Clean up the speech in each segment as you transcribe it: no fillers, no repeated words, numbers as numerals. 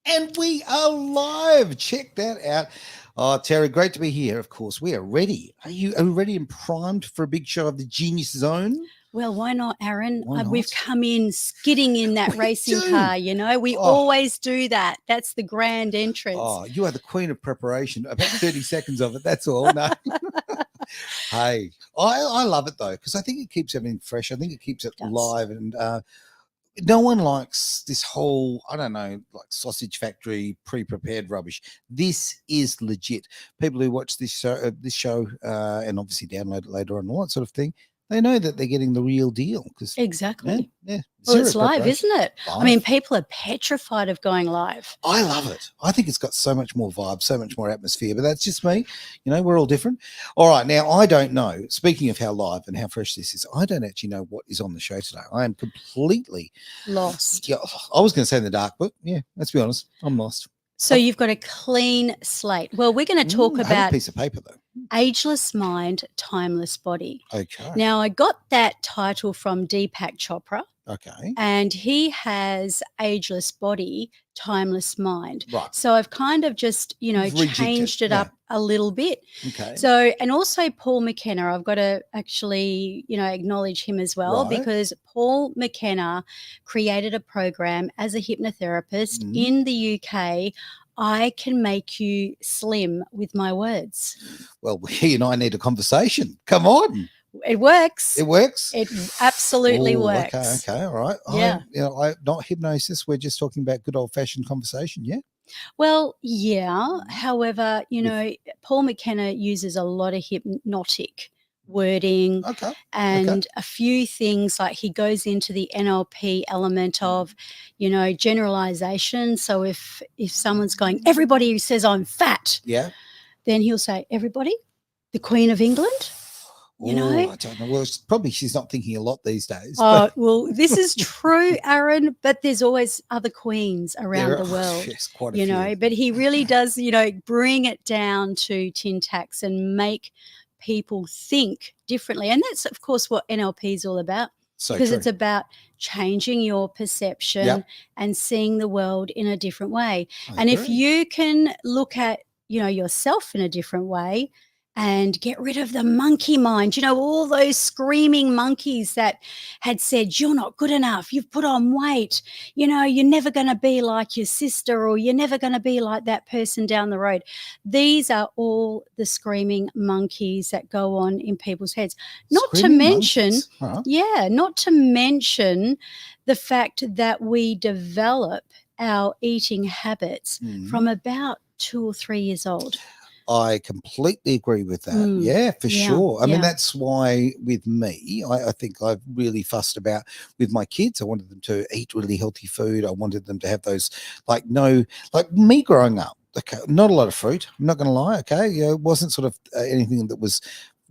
And we are live. Check that out. Oh, Terry, great to be here. Of course, we are ready. Are you ready and primed for a big show of the Genius Zone? Well, why not, Aaron? Why not? We've come in skidding in that We racing do. car, you know. We Oh. always do that. That's the grand entrance. Oh, you are the queen of preparation. About 30 seconds of it, that's all. No. Hey, I love it, though, because I think it keeps everything fresh. I think it keeps it live. And no one likes this whole, I don't know, like sausage factory pre-prepared rubbish. This is legit. People who watch this show and obviously download it later on, all that sort of thing, they know that they're getting the real deal. Exactly. Yeah. Well, it's live, isn't it? Live. I mean, people are petrified of going live. I love it. I think it's got so much more vibe, so much more atmosphere, but that's just me. You know, we're all different. All right. Now, I don't know, speaking of how live and how fresh this is, I don't actually know what is on the show today. I am completely lost. Yeah, I was going to say in the dark, but yeah, let's be honest. I'm lost. So you've got a clean slate. Well, we're going to talk about a piece of paper, though. Ageless Mind, Timeless Body. Okay. Now, I got that title from Deepak Chopra. Okay. And he has Ageless Body, Timeless Mind. Right. So I've kind of just, changed it up a little bit. Okay. So, and also Paul McKenna, I've got to actually, acknowledge him as well, because Paul McKenna created a program as a hypnotherapist in the UK. I can make you slim with my words. Well, he and I need a conversation. Come on. It works. It works? It absolutely works. Okay, all right. Yeah. Not hypnosis. We're just talking about good old-fashioned conversation, yeah? Well, yeah. However, Paul McKenna uses a lot of hypnotic wording and a few things, like he goes into the NLP element of, generalization. So if someone's going, everybody who says I'm fat, then he'll say, everybody, the Queen of England. I don't know. Well, probably she's not thinking a lot these days. Oh, well, this is true, Aaron, but there's always other queens around the world. Yes, quite a few. But he really does, bring it down to tin tacks and make people think differently. And that's, of course, what NLP is all about. Because it's about changing your perception and seeing the world in a different way. And if you can look at, yourself in a different way, and get rid of the monkey mind, all those screaming monkeys that had said, you're not good enough, you've put on weight, you're never going to be like your sister, or you're never going to be like that person down the road. These are all the screaming monkeys that go on in people's heads. Not to mention the fact that we develop our eating habits from about 2 or 3 years old. I completely agree with that. Yeah, for sure. I mean, that's why with me, I think I've really fussed about with my kids. I wanted them to eat really healthy food. I wanted them to have those, like me growing up, not a lot of fruit. I'm not going to lie. It wasn't sort of anything that was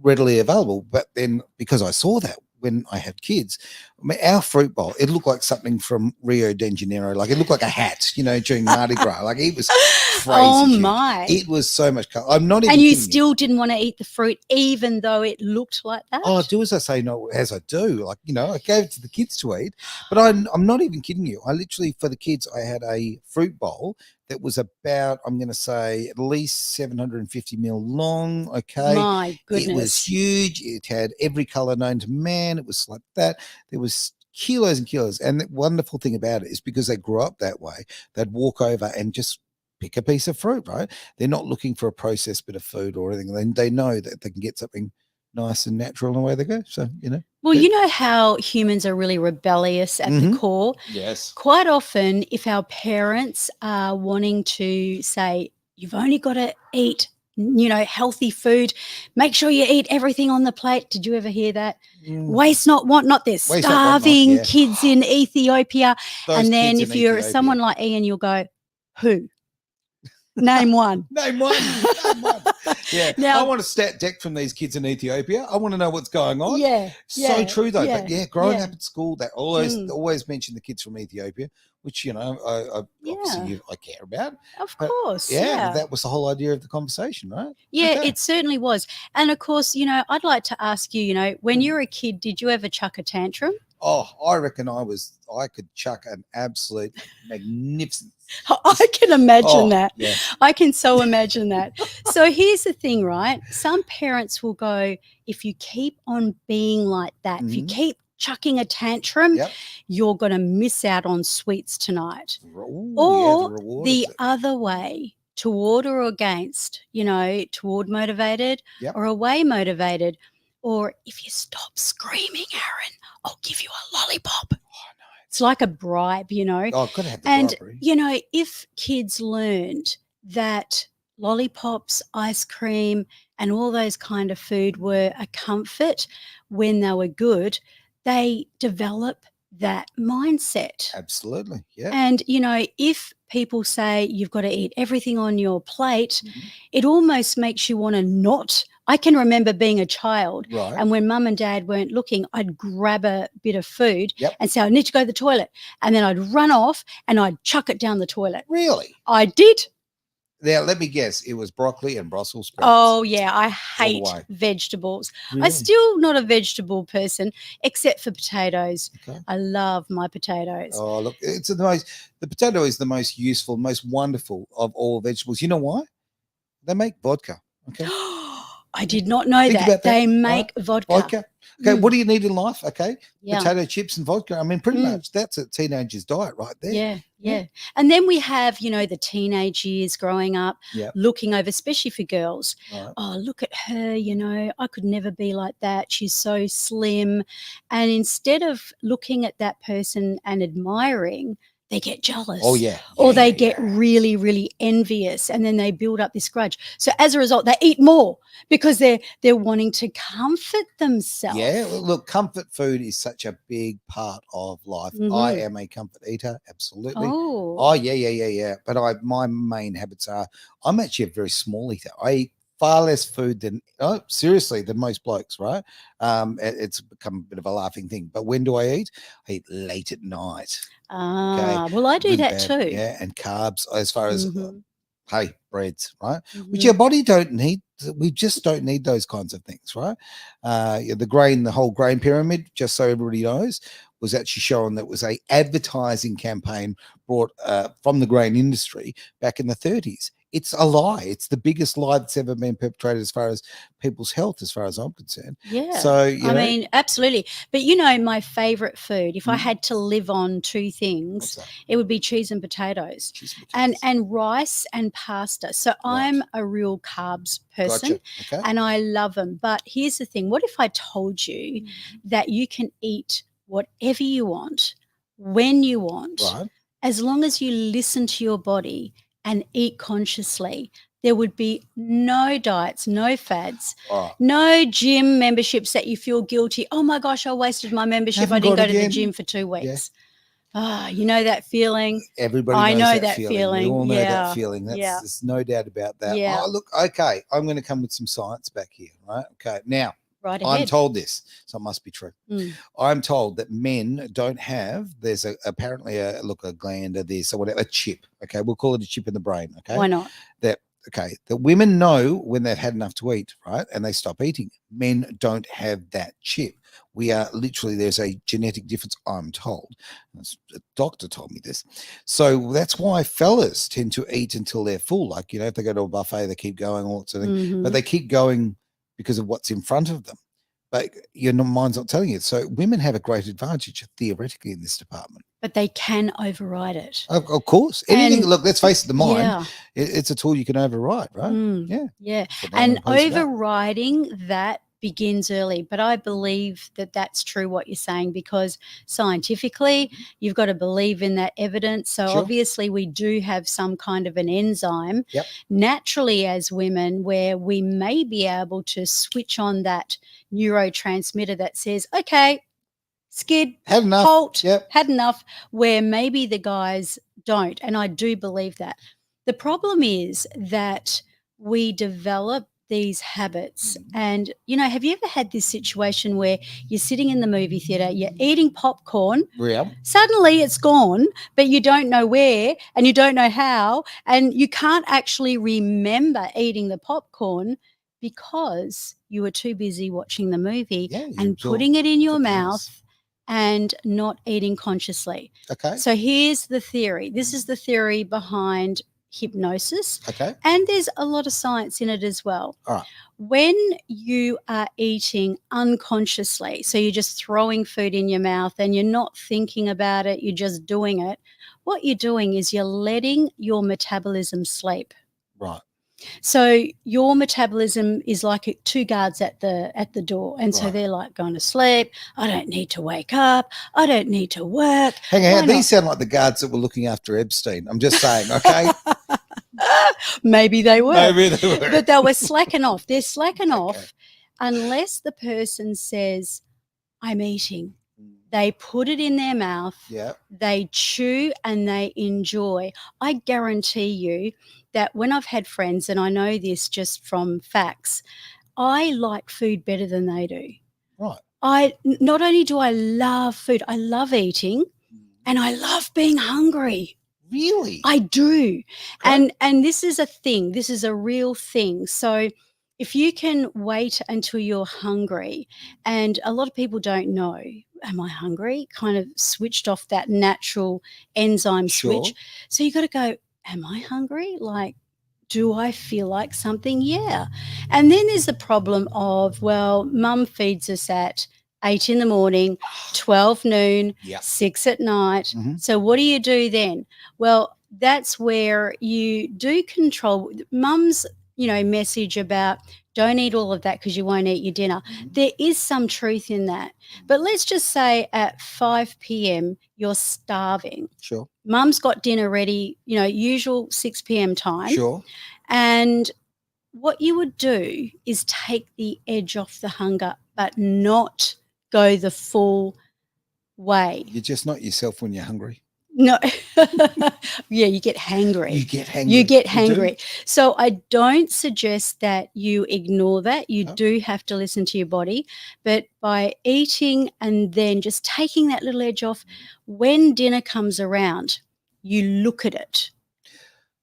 readily available. But then because I saw that when I had kids, I mean, our fruit bowl, it looked like something from Rio de Janeiro. Like it looked like a hat, during Mardi Gras. Like it was crazy. Oh huge. my! It was so much color. I'm not even. And you still didn't want to eat the fruit, even though it looked like that. Oh, do as I say, not as I do. Like I gave it to the kids to eat, but I'm not even kidding you. I literally, for the kids, I had a fruit bowl that was about, I'm going to say, at least 750 mil long. Okay, my goodness, it was huge. It had every color known to man. It was like that. There was kilos and kilos. And the wonderful thing about it is because they grew up that way, they'd walk over and just pick a piece of fruit, right? They're not looking for a processed bit of food or anything. They know that they can get something nice and natural, and away they go. So, Well, you know how humans are really rebellious at the core? Yes. Quite often, if our parents are wanting to say, you've only got to eat healthy food, make sure you eat everything on the plate. Did you ever hear that? Waste not, want not. There's starving kids in Ethiopia. And then if you're someone like Ian, you'll go, who? Name one. Name one. Yeah. Now, I want a stat deck from these kids in Ethiopia. I want to know what's going on. Yeah. So true though. But growing up at school, they always mention the kids from Ethiopia, which, obviously I care about. Of course. Yeah. That was the whole idea of the conversation, right? Yeah, it certainly was. And of course, I'd like to ask you, when you were a kid, did you ever chuck a tantrum? Oh, I reckon I could chuck an absolute magnificent. I can imagine that. Yeah. I can so imagine that. So here's the thing, right? Some parents will go, if you keep on being like that, if you keep chucking a tantrum, you're going to miss out on sweets tonight. Ooh, or the other way, toward or against, toward motivated or away motivated. Or if you stop screaming, Aaron, I'll give you a lollipop. It's like a bribe, Oh, could have the bribery. If kids learned that lollipops, ice cream, and all those kind of food were a comfort when they were good, they develop that mindset. Absolutely, yeah. And, if people say you've got to eat everything on your plate, it almost makes you want to not. I can remember being a child, and when mum and dad weren't looking, I'd grab a bit of food and say, I need to go to the toilet. And then I'd run off and I'd chuck it down the toilet. Really? I did. Now, let me guess. It was broccoli and Brussels sprouts. Oh, yeah. I hate vegetables. Really? I'm still not a vegetable person, except for potatoes. Okay. I love my potatoes. Oh, look, the potato is the most useful, most wonderful of all vegetables. You know why? They make vodka. Okay. I did not know that. They make vodka. Okay, what do you need in life? Okay, potato chips and vodka. I mean, pretty much that's a teenager's diet right there. Yeah. And then we have, the teenage years growing up, looking over, especially for girls. Right. Oh, look at her, I could never be like that. She's so slim. And instead of looking at that person and admiring, they get jealous. Oh, yeah. Or they get really, really envious, and then they build up this grudge. So as a result, they eat more because they're wanting to comfort themselves. Yeah, look, comfort food is such a big part of life. I am a comfort eater, absolutely. Oh, yeah. But my main habits are, I'm actually a very small eater. I eat far less food than most blokes, right? It's become a bit of a laughing thing. But when do I eat? I eat late at night. Well, I do really that too. Yeah, and carbs as far as breads, right? Which your body don't need. We just don't need those kinds of things, right? The whole grain pyramid, just so everybody knows, was actually shown that was a advertising campaign brought from the grain industry back in the 30s. It's a lie. It's the biggest lie that's ever been perpetrated as far as people's health, as far as I'm concerned. Yeah. So, I mean, absolutely. But, my favorite food, if I had to live on two things, it would be cheese and potatoes. And rice and pasta. So I'm a real carbs person and I love them. But here's the thing. What if I told you that you can eat whatever you want, when you want, as long as you listen to your body and eat consciously? There would be no diets, no fads, no gym memberships that you feel guilty. Oh, my gosh, I wasted my membership. I didn't go to the gym for 2 weeks. You know that feeling? Everybody knows that feeling. We all know that feeling. There's no doubt about that. Yeah. Oh, look, okay, I'm going to come with some science back here, right? Okay, now, right ahead. I'm told this, so it must be true. I'm told that men don't have, there's apparently a gland or this or whatever, a chip, okay? We'll call it a chip in the brain, okay? Why not? The women know when they've had enough to eat, right? And they stop eating. Men don't have that chip. We are literally, there's a genetic difference, I'm told. A doctor told me this. So that's why fellas tend to eat until they're full. Like, if they go to a buffet, they keep going, all that sort of thing. But they keep going because of what's in front of them. But your mind's not telling you. So women have a great advantage, theoretically, in this department. But they can override it. Of course. Anything, look, let's face it, the mind, it's a tool you can override, right? Yeah. And overriding that begins early. But I believe that that's true what you're saying, because scientifically you've got to believe in that evidence. So obviously we do have some kind of an enzyme naturally as women where we may be able to switch on that neurotransmitter that says, okay, skid, had enough. Halt, had enough, where maybe the guys don't. And I do believe that. The problem is that we develop these habits. And, have you ever had this situation where you're sitting in the movie theater, you're eating popcorn, suddenly it's gone, but you don't know where and you don't know how, and you can't actually remember eating the popcorn because you were too busy watching the movie and putting it in your mouth and not eating consciously. Okay. So here's the theory. This is the theory behind hypnosis. Okay. And there's a lot of science in it as well. All right. When you are eating unconsciously, so you're just throwing food in your mouth and you're not thinking about it, you're just doing it, what you're doing is you're letting your metabolism sleep. Right. So your metabolism is like two guards at the door, and so they're like going to sleep. I don't need to wake up. I don't need to work. Hang on, these sound like the guards that were looking after Epstein. I'm just saying, okay? Maybe they were. Maybe they were. But they were slacking off. They're slacking off unless the person says, I'm eating. They put it in their mouth. Yeah. They chew and they enjoy. I guarantee you that when I've had friends, and I know this just from facts, I like food better than they do. Right. Not only do I love food, I love eating and I love being hungry. Really? I do. Okay. And this is a thing. This is a real thing. So if you can wait until you're hungry, and a lot of people don't know, am I hungry? Kind of switched off that natural enzyme switch. So you got to go, am I hungry? Like, do I feel like something? Yeah. And then there's the problem of, well, mum feeds us at 8 in the morning, 12 noon, 6 at night. Mm-hmm. So what do you do then? Well, that's where you do control mum's, message about don't eat all of that because you won't eat your dinner. Mm-hmm. There is some truth in that. But let's just say at 5 p.m. you're starving. Sure. Mum's got dinner ready, usual 6 p.m. time. Sure. And what you would do is take the edge off the hunger, but not go the full way. You're just not yourself when you're hungry. No. Yeah, you get hangry. You get hangry. So I don't suggest that you ignore that. You do have to listen to your body. But by eating and then just taking that little edge off, when dinner comes around, you look at it.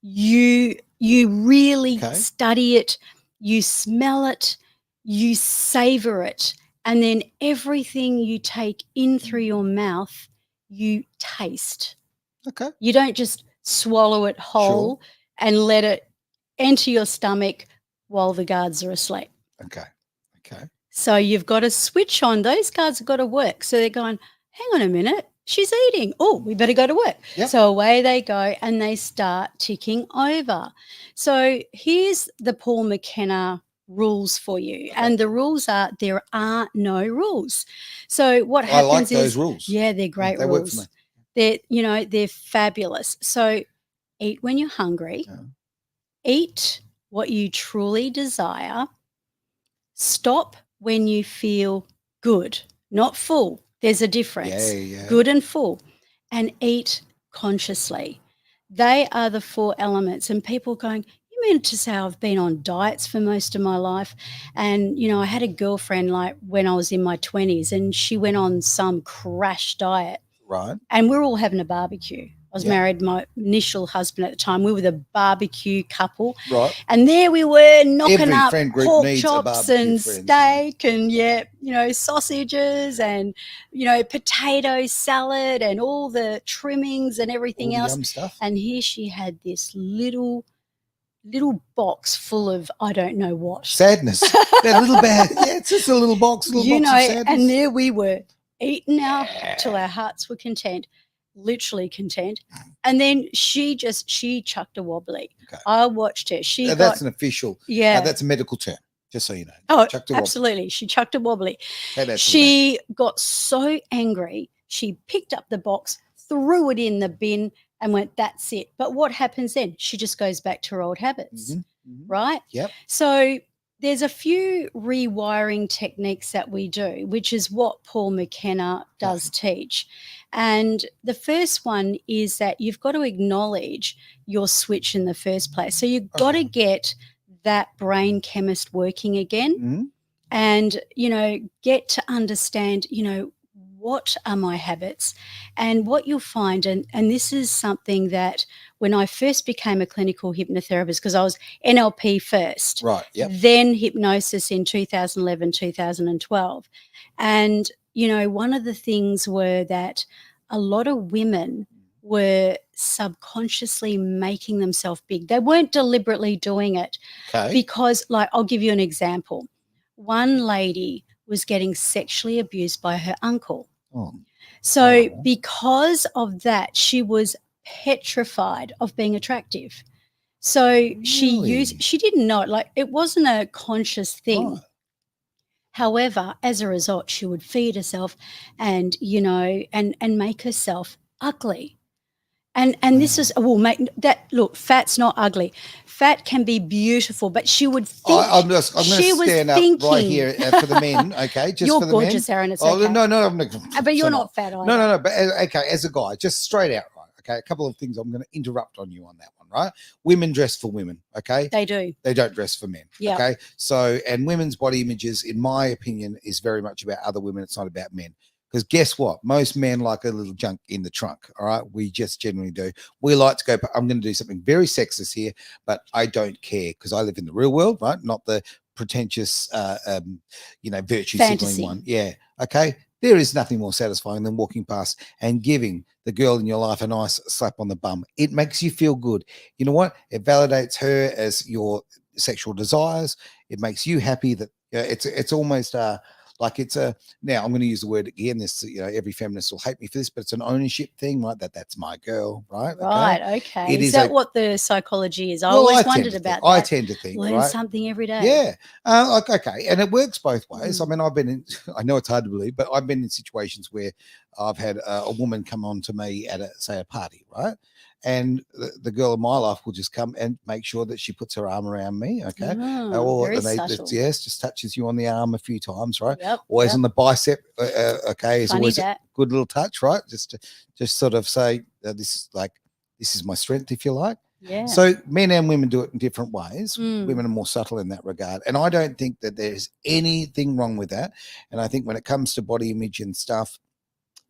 You really study it. You smell it. You savor it. And then everything you take in through your mouth, you taste. Okay. You don't just swallow it whole and let it enter your stomach while the guards are asleep. Okay. So you've got to switch on. Those guards have got to work. So they're going, hang on a minute, she's eating. Oh, we better go to work. Yep. So away they go and they start ticking over. So here's the Paul McKenna rules for you. Okay. And the rules are there are no rules. So what happens I like those rules. Yeah, they're great they rules. Work for me. They're fabulous. So eat when you're hungry. Yeah. Eat what you truly desire. Stop when you feel good, not full. There's a difference. Yeah. Good and full. And eat consciously. They are the 4 elements. And people going, you mean to say I've been on diets for most of my life? And, I had a girlfriend like when I was in my 20s and she went on some crash diet. Right. And we're all having a barbecue. I was married to my initial husband at the time. We were the barbecue couple. Right. And there we were knocking up pork needs chops and steak and, sausages and, potato salad and all the trimmings and everything else. Yum stuff. And here she had this little box full of I don't know what. Sadness. That little bag. Yeah, it's just a little box, box of sadness. And there we were eating till our hearts were content. Literally content. And then she chucked a wobbly. Okay. I watched her. That's an official. Yeah. That's a medical term, just so you know. Oh, absolutely. She chucked a wobbly. She got so angry, she picked up the box, threw it in the bin and went, that's it. But what happens then? She just goes back to her old habits, right? Yep. So there's a few rewiring techniques that we do, which is what Paul McKenna does teach. And the first one is that you've got to acknowledge your switch in the first place. So you've got to get that brain chemist working again and, get to understand, what are my habits? And what you'll find, and this is something that when I first became a clinical hypnotherapist, because I was NLP first, right? Yep. Then hypnosis in 2011, 2012. And one of the things were that a lot of women were subconsciously making themselves big. They weren't deliberately doing it because, like, I'll give you an example. One lady was getting sexually abused by her uncle. So because of that, she was petrified of being attractive. So she didn't know it. Like, it wasn't a conscious thing. However, as a result, she would feed herself and, and make herself ugly. And this is look, fat's not ugly. Fat can be beautiful, but she would think I'm going to stand up right here for the men, okay? Just you're for the gorgeous, men. Aaron. It's okay. No, I'm not. But you're not fat either. No. But okay, as a guy, just straight out, right? Okay, a couple of things I'm going to interrupt on you on that one, right? Women dress for women, okay? They do. They don't dress for men, okay? So, and women's body images, in my opinion, is very much about other women. It's not about men. Because guess what? Most men like a little junk in the trunk, all right? We just generally do. We like to go, I'm going to do something very sexist here, but I don't care because I live in the real world, right? Not the pretentious, virtue signaling one. Yeah, okay? There is nothing more satisfying than walking past and giving the girl in your life a nice slap on the bum. It makes you feel good. You know what? It validates her as your sexual desires. It makes you happy that it's almost like it's now I'm going to use the word again. This, every feminist will hate me for this, but it's an ownership thing, right? That's my girl, right? Right. Okay. Is that what the psychology is? I always wondered about that. I tend to think, learn something every day. Yeah. Okay. And it works both ways. I mean, I know it's hard to believe, but I've been in situations where I've had a woman come on to me at a party, right? And the girl in my life will just come and make sure that she puts her arm around me, okay? Very subtle. Just touches you on the arm a few times, right? Yep, always on the bicep, okay? Is Funny always that. a good little touch, right? Just sort of say, this is my strength, if you like. Yeah. So men and women do it in different ways. Women are more subtle in that regard. And I don't think that there's anything wrong with that. And I think when it comes to body image and stuff,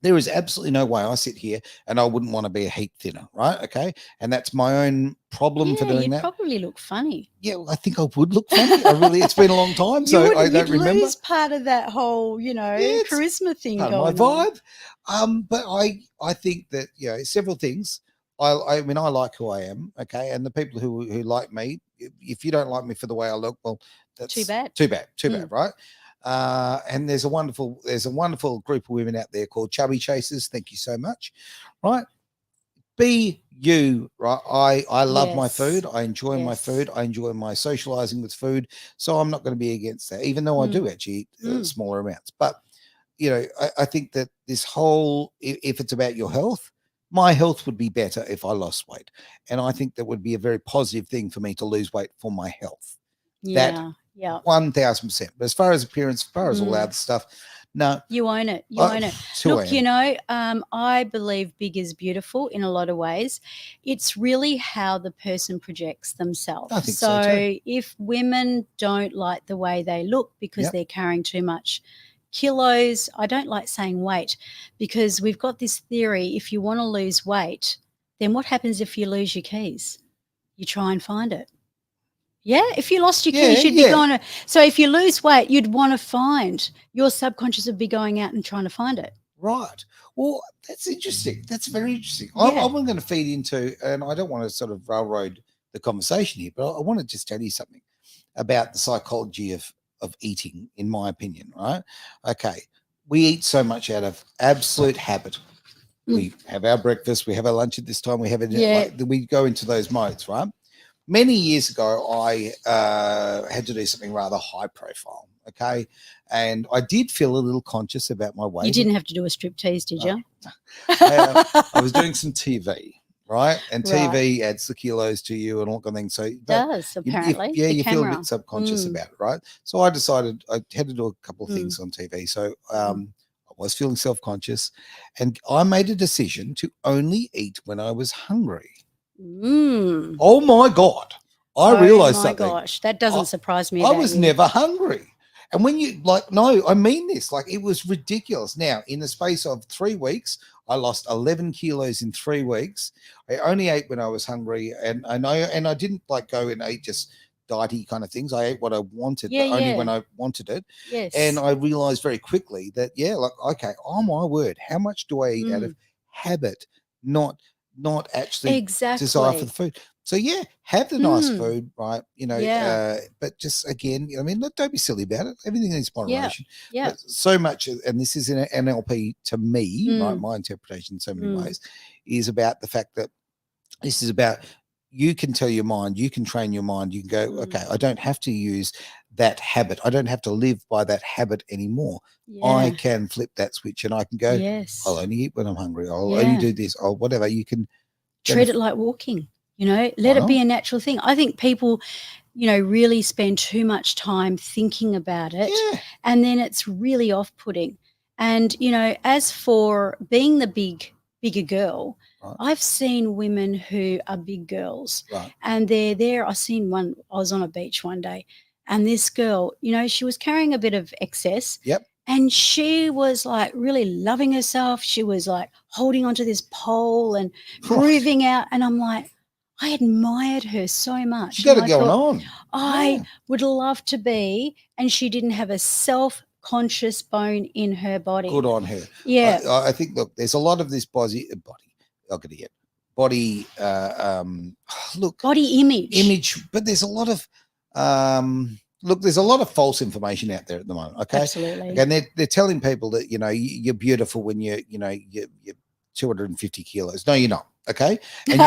there is absolutely no way I sit here and I wouldn't want to be a heap thinner, right? Okay. And that's my own problem for doing that. You'd probably look funny. Yeah, well, I think I would look funny. It's been a long time, so I don't remember. Lose part of that whole, charisma thing part going of my vibe. But I think that, several things. I mean, I like who I am, okay? And the people who like me, if you don't like me for the way I look, well, that's too bad. Too bad, right? And there's a wonderful group of women out there called Chubby Chasers. Thank you so much. Right. Be you, right? I love my food. I enjoy my food. I enjoy my socializing with food. So I'm not going to be against that, even though I do actually eat smaller amounts. But, I think that this whole, if it's about your health, my health would be better if I lost weight. And I think that would be a very positive thing for me to lose weight for my health. Yeah. 1,000%. But as far as appearance, as far as all that stuff, no. You own it. Look, I believe big is beautiful in a lot of ways. It's really how the person projects themselves. I think so too. If women don't like the way they look because they're carrying too much kilos, I don't like saying weight, because we've got this theory, if you want to lose weight, then what happens if you lose your keys? You try and find it. Yeah, if you lost your keys, you'd be going to. So if you lose weight, you'd want to find. Your subconscious would be going out and trying to find it. Right. Well, that's interesting. That's very interesting. I'm going to feed into, and I don't want to sort of railroad the conversation here, but I want to just tell you something about the psychology of eating, in my opinion, right? Okay. We eat so much out of absolute habit. We have our breakfast, we have our lunch at this time, we have it, we go into those modes, right? Many years ago, I had to do something rather high profile, okay? And I did feel a little conscious about my weight. You didn't have to do a striptease, did you? I was doing some TV, right? And TV adds the kilos to you and all kind of things. So it does, apparently. You feel a bit subconscious about it, right? So I decided I had to do a couple of things on TV. So I was feeling self-conscious, and I made a decision to only eat when I was hungry. Oh my God. I realized something. Oh my gosh. That doesn't surprise me. I was never hungry. And when you no, I mean this, it was ridiculous. Now, in the space of 3 weeks, I lost 11 kilos in 3 weeks. I only ate when I was hungry. And I didn't go and eat just diety kind of things. I ate what I wanted, Yeah, but only yeah. when I wanted it. Yes. And I realized very quickly that, like, okay, oh my word, how much do I eat out of habit, not actually desire for the food? So have the nice food, right? But just again, I mean, don't be silly about it. Everything needs moderation. Yeah. But so much, and this is an NLP to me, right? My interpretation in so many ways is about the fact that this is about, you can tell your mind, you can train your mind, you can go, okay, I don't have to use that habit. I don't have to live by that habit anymore. I can flip that switch and I can go, I'll only eat when I'm hungry. I'll only do this. Or whatever. You can treat it like walking, let it be a natural thing. I think people, really spend too much time thinking about it, and then it's really off-putting. And, as for being the bigger girl, I've seen women who are big girls, and they're there. I seen one, I was on a beach one day, and this girl, she was carrying a bit of excess. And she was like really loving herself. She was like holding onto this pole and breathing out. And I'm like, I admired her so much. She got it going on. I would love to be, and she didn't have a self-conscious bone in her body. Good on her. Yeah. I think, look, there's a lot of this body, body image, but there's a lot of there's a lot of false information out there at the moment. Okay, absolutely. And they're telling people that you're beautiful when you're 250 kilos. No, you're not. Okay, and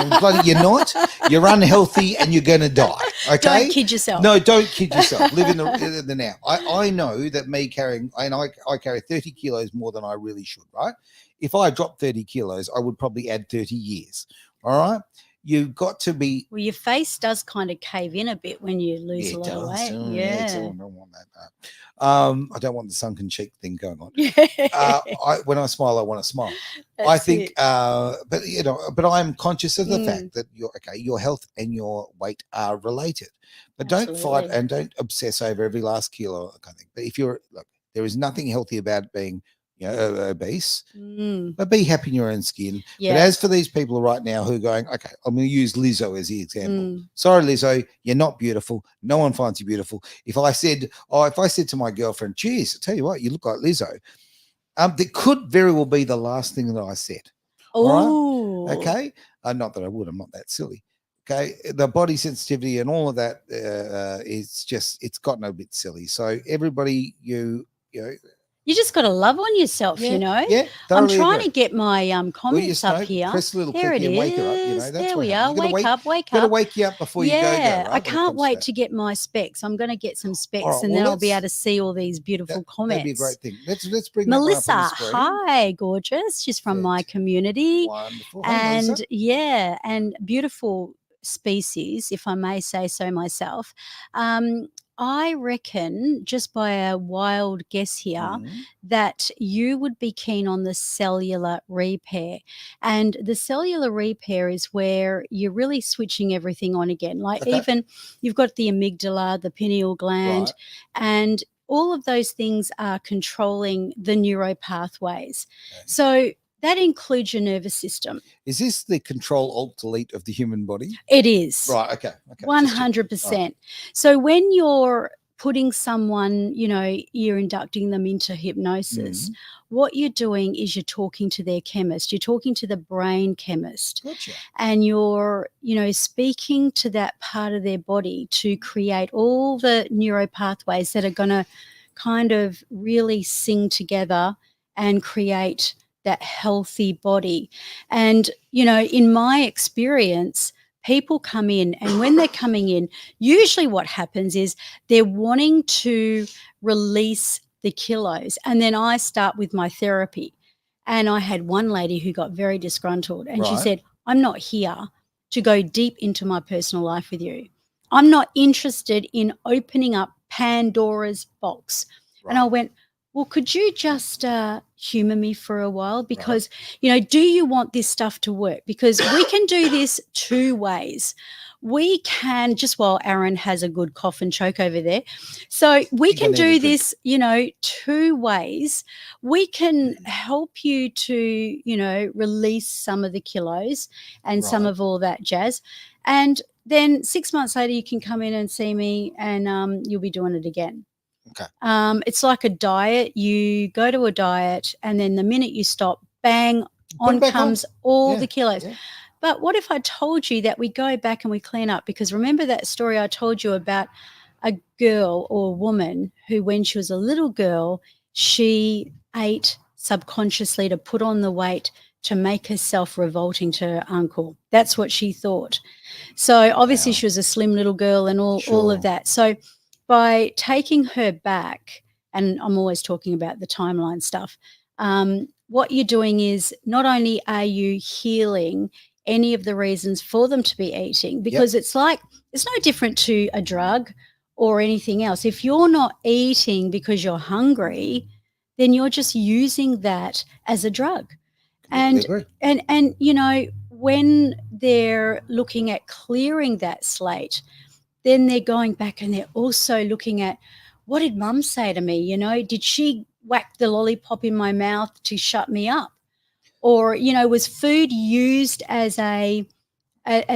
you're not. You're unhealthy and you're going to die. Okay, don't kid yourself. No, don't kid yourself. Live in the now. I know that me carrying, and I carry 30 kilos more than I really should. Right? If I dropped 30 kilos, I would probably add 30 years. All right. You've got to be. Well, your face does kind of cave in a bit when you lose a lot of weight. I don't want that. I don't want the sunken cheek thing going on. When I smile, I want to smile. That's I think, but I'm conscious of the fact that your health and your weight are related. But don't fight and don't obsess over every last kilo kind of thing. But if there is nothing healthy about being obese, but be happy in your own skin. But as for these people right now who are going, okay, I'm going to use Lizzo as the example. Sorry, Lizzo, you're not beautiful. No one finds you beautiful. If I said to my girlfriend, geez, I tell you what, you look like Lizzo, that could very well be the last thing that I said. Oh, right? Okay. Not that I would. I'm not that silly. Okay, the body sensitivity and all of that it's gotten a bit silly. So everybody, you just got to love on yourself, Yeah, I'm trying to get my comments up here. Press a little there click it and wake her up. is. That's there we are. Wake up. Got to wake you up before you go. Right? I can't wait to get my specs. I'm going to get some specs, and then I'll be able to see all these beautiful comments. That'd be a great thing. Let's bring Melissa. That up on hi, gorgeous. She's from my community. Wonderful. And and beautiful species, if I may say so myself. I reckon, just by a wild guess here, that you would be keen on the cellular repair. And the cellular repair is where you're really switching everything on again. Like even you've got the amygdala, the pineal gland, and all of those things are controlling the neuro pathways. So that includes your nervous system. Is this the Control-Alt-Delete of the human body? It is. Right, okay. 100%. Right. So when you're putting someone, you're inducting them into hypnosis, what you're doing is you're talking to their chemist. You're talking to the brain chemist. Gotcha. And you're, speaking to that part of their body to create all the neuro pathways that are going to kind of really sing together and create that healthy body. And, in my experience, people come in, and when they're coming in, usually what happens is they're wanting to release the kilos. And then I start with my therapy. And I had one lady who got very disgruntled, and she said, I'm not here to go deep into my personal life with you. I'm not interested in opening up Pandora's box. Right. And I went, well, could you just humor me for a while? Because, do you want this stuff to work? Because we can do this two ways. we can, just while Aaron has a good cough and choke over there, so we can do this, 2 ways. We can help you to, release some of the kilos and some of all that jazz. And then 6 months later, you can come in and see me and you'll be doing it again. Okay. It's like a diet. You go to a diet and then the minute you stop, bang, on comes all the kilos. Yeah. But what if I told you that we go back and we clean up? Because remember that story I told you about a girl or a woman who, when she was a little girl, she ate subconsciously to put on the weight to make herself revolting to her uncle. That's what she thought. So obviously she was a slim little girl and all of that. So by taking her back, and I'm always talking about the timeline stuff, what you're doing is not only are you healing any of the reasons for them to be eating, because it's no different to a drug or anything else. If you're not eating because you're hungry, then you're just using that as a drug. And when they're looking at clearing that slate, then they're going back and they're also looking at, what did mum say to me? Did she whack the lollipop in my mouth to shut me up? Or, was food used as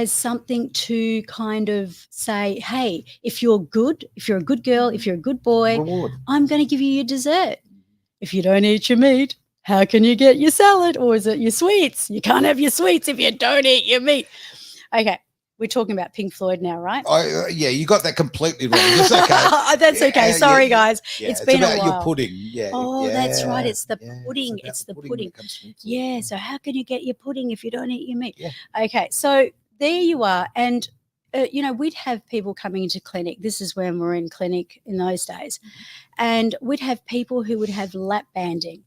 something to kind of say, hey, if you're a good girl, if you're a good boy, reward. I'm going to give you your dessert. If you don't eat your meat, how can you get your salad? Or is it your sweets? You can't have your sweets if you don't eat your meat. Okay. We're talking about Pink Floyd now, right? Yeah, you got that completely wrong. It's okay. That's okay. Sorry, guys. It's been about a while. Your pudding. Yeah. Oh, that's right. It's the pudding. It's the pudding. Yeah. So how can you get your pudding if you don't eat your meat? Yeah. Okay. So there you are. And, we'd have people coming into clinic. This is when we're in clinic in those days. And we'd have people who would have lap banding.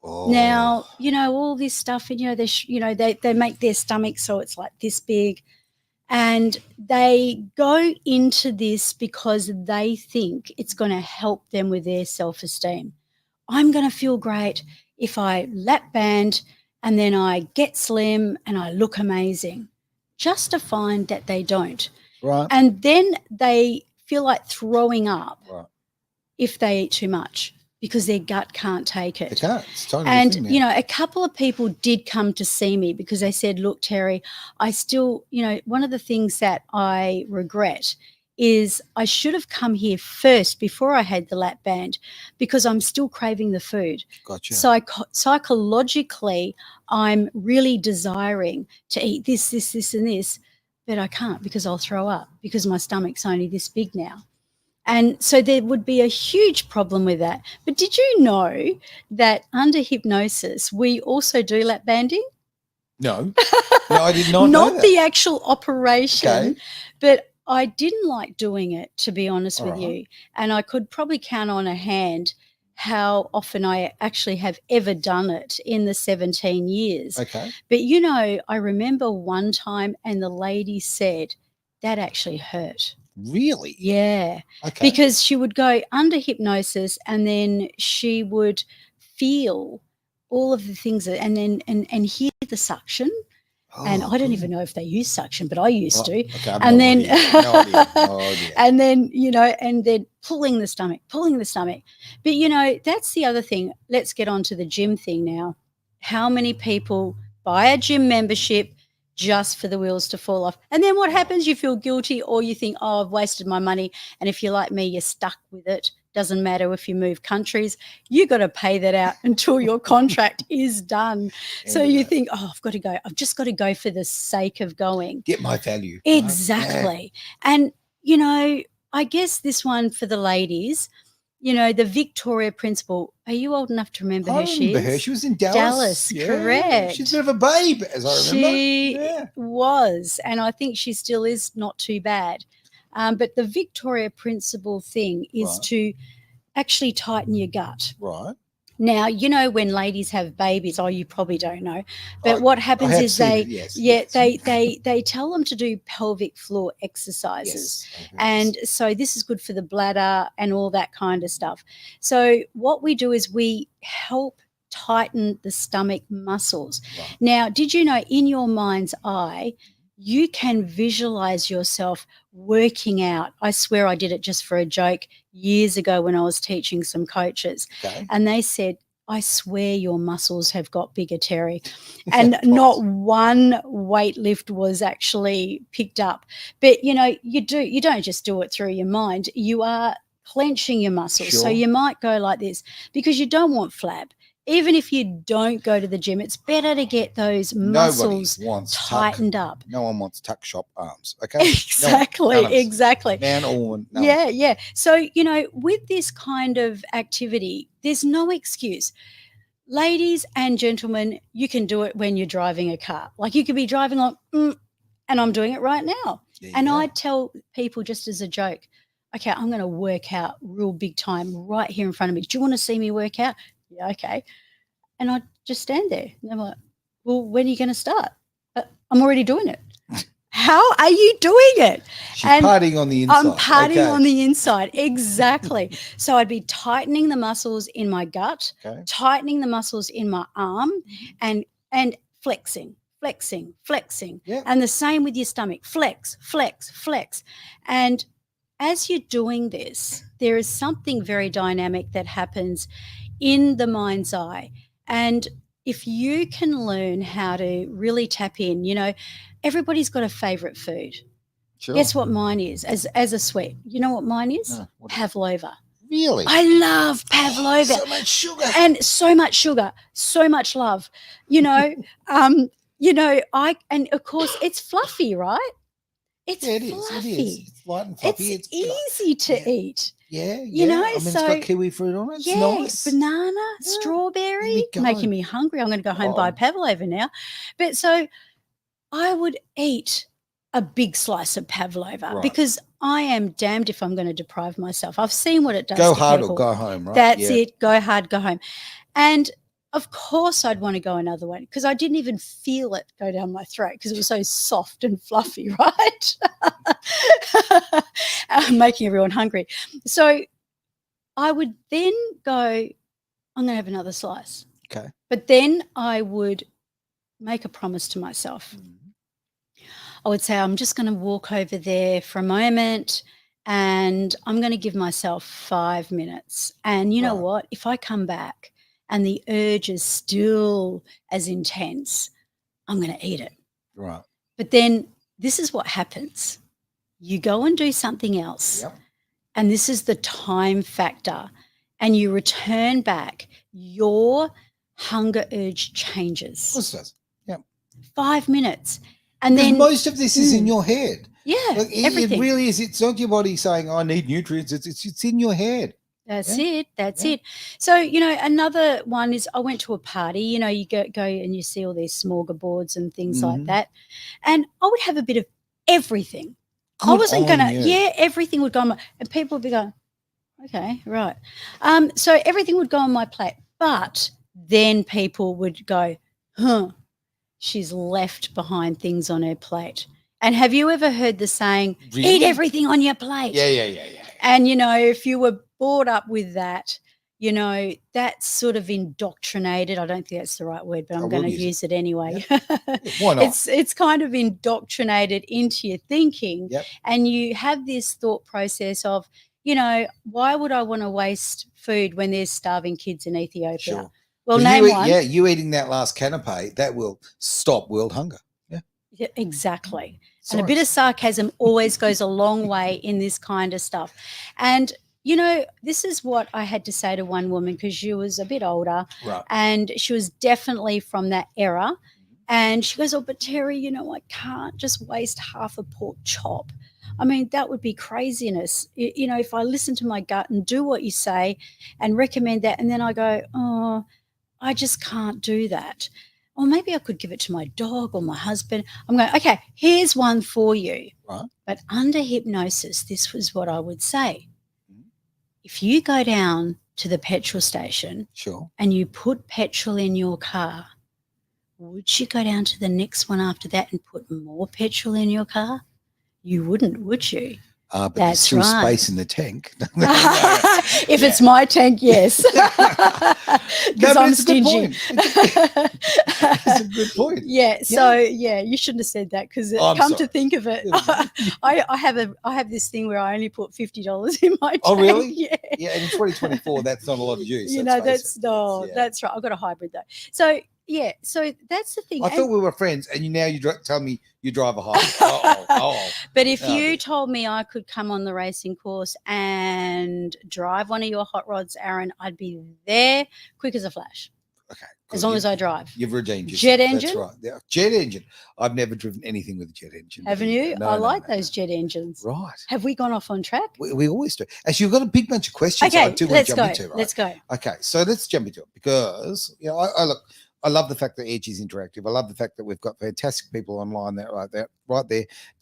Oh. Now, all this stuff, and, they make their stomach so it's like this big. And they go into this because they think it's going to help them with their self-esteem. I'm going to feel great if I lap band and then I get slim and I look amazing, just to find that they don't. Right. And then they feel like throwing up if they eat too much, because their gut can't take it. They can't. It's totally and, a couple of people did come to see me because they said, look, Terri, I still, one of the things that I regret is I should have come here first before I had the lap band, because I'm still craving the food. Gotcha. Psychologically, I'm really desiring to eat this, and this, but I can't because I'll throw up because my stomach's only this big now. And so there would be a huge problem with that. But did you know that under hypnosis, we also do lap banding? No, I did not know that. Not the actual operation, but I didn't like doing it, to be honest with you. And I could probably count on a hand how often I actually have ever done it in the 17 years. Okay. But, I remember one time and the lady said, that actually hurt. Really? Yeah. Okay. Because she would go under hypnosis and then she would feel all of the things and then and hear the suction. And I don't even know if they use suction, but I used to. Okay, and then no idea. And then, and then pulling the stomach. But that's the other thing. Let's get on to the gym thing now. How many people buy a gym membership just for the wheels to fall off? And then what happens? You feel guilty, or you think, oh, I've wasted my money. And if you're like me, you're stuck with it. Doesn't matter if you move countries, you got to pay that out until your contract is done. So you think, oh, I've got to go. I've just got to go for the sake of going. Get my value. Exactly. Yeah. And, I guess this one for the ladies, the Victoria principal. Are you old enough to remember who she is? I remember her. She was in Dallas. Dallas, correct. She's a bit of a babe, as I remember. She was, and I think she still is not too bad. But the Victoria principle thing is to actually tighten your gut. Right. Now, when ladies have babies, you probably don't know, but what happens is they tell them to do pelvic floor exercises. Yes. And so this is good for the bladder and all that kind of stuff. So what we do is we help tighten the stomach muscles. Right. Now, did you know, in your mind's eye, you can visualize yourself working out. I swear I did it just for a joke years ago when I was teaching some coaches. Okay. And they said, I swear your muscles have got bigger, Terri. And not one weight lift was actually picked up. But, you know, you don't just do it through your mind. You are clenching your muscles. Sure. So you might go like this because you don't want flab. Even if you don't go to the gym, it's better to get those muscles tightened up. No one wants tuck shop arms, okay? Exactly, exactly. Man or woman. No. Yeah, yeah. So, you know, with this kind of activity, there's no excuse. Ladies and gentlemen, you can do it when you're driving a car. Like you could be driving on, and I'm doing it right now. And I tell people just as a joke, okay, I'm going to work out real big time right here in front of me. Do you want to see me work out? Yeah, okay. And I just stand there. And I'm like, well, when are you going to start? I'm already doing it. How are you doing it? She's partying on the inside. I'm partying on the inside. Exactly. So I'd be tightening the muscles in my gut, tightening the muscles in my arm, and flexing. Yep. And the same with your stomach. Flex. And as you're doing this, there is something very dynamic that happens in the mind's eye. And if you can learn how to really tap in, you know, everybody's got a favorite food. Sure. Guess what mine is as a sweet? You know what mine is? No, pavlova. Really? I love pavlova. So much sugar. And so much sugar, so much love. You know, you know, and of course it's fluffy, right? It's fluffy. It is. It's light and fluffy. It's easy to eat. Yeah, you know, I mean, it's got kiwi fruit on it. It's nice. Banana, strawberry, making me hungry. I'm going to go home and buy pavlova now. But so I would eat a big slice of pavlova because I am damned if I'm going to deprive myself. I've seen what it does. Go to hard people. or go home, right? That's it. Go hard, go home. And of course I'd want to go another one because I didn't even feel it go down my throat because it was so soft and fluffy, right? Making everyone hungry. So I would then go, I'm going to have another slice. Okay. But then I would make a promise to myself. I would say, I'm just going to walk over there for a moment and I'm going to give myself 5 minutes. And you know what? If I come back and the urge is still as intense, I'm going to eat it. Right. But then this is what happens. You go and do something else. Yep. And this is the time factor. And you return back, your hunger urge changes. Of course it does. Yep. 5 minutes. And then most of this is in your head. Yeah. Like it really is. It's not your body saying, I need nutrients. It's in your head. That's it. That's it. So, you know, another one is I went to a party, you know, you go and you see all these smorgasbords and things like that. And I would have a bit of everything. I wasn't going to, everything would go on and people would be going, okay, right. So everything would go on my plate. But then people would go, she's left behind things on her plate. And have you ever heard the saying, eat everything on your plate? Yeah. And, you know, if you were brought up with that, you know, that's sort of indoctrinated. I don't think that's the right word, but I'm going to use it anyway. Why not? It's kind of indoctrinated into your thinking. And you have this thought process of, you know, why would I want to waste food when there's starving kids in Ethiopia? Sure. Well, name one. Yeah, you eating that last canapé, that will stop world hunger. Yeah, exactly. And a bit of sarcasm always goes a long way in this kind of stuff. And, you know, this is what I had to say to one woman because she was a bit older and she was definitely from that era. And she goes, oh, but Terri, you know, I can't just waste half a pork chop. I mean, that would be craziness. You know, if I listen to my gut and do what you say and recommend that, and then I go, oh, I just can't do that. Or maybe I could give it to my dog or my husband. I'm going, okay, here's one for you. But under hypnosis, this was what I would say. If you go down to the petrol station and you put petrol in your car, would you go down to the next one after that and put more petrol in your car? You wouldn't, would you? But there's still space in the tank. If it's my tank, yes. Because I'm stingy. It's a good point. Yeah. So you shouldn't have said that because to think of it, I have this thing where I only put $50 in my tank. Oh, really? Yeah. Yeah. And in 2024, that's not a lot of use. That's right. I've got a hybrid though. So yeah, so that's the thing. I thought we were friends, and you tell me you drive a hybrid. But if you told me I could come on the racing course and drive one of your hot rods, Aaron, I'd be there quick as a flash. Okay. As long as I drive. You've redeemed yourself. Jet engine? That's right. Yeah. Jet engine. I've never driven anything with a jet engine. Haven't you? No, I like those jet engines. Right. Have we gone off on track? We always do. Actually, you've got a big bunch of questions. Okay, let's go. Into, right? Let's go. Okay, so let's jump into it because I love the fact that Edge is interactive. I love the fact that we've got fantastic people online right there.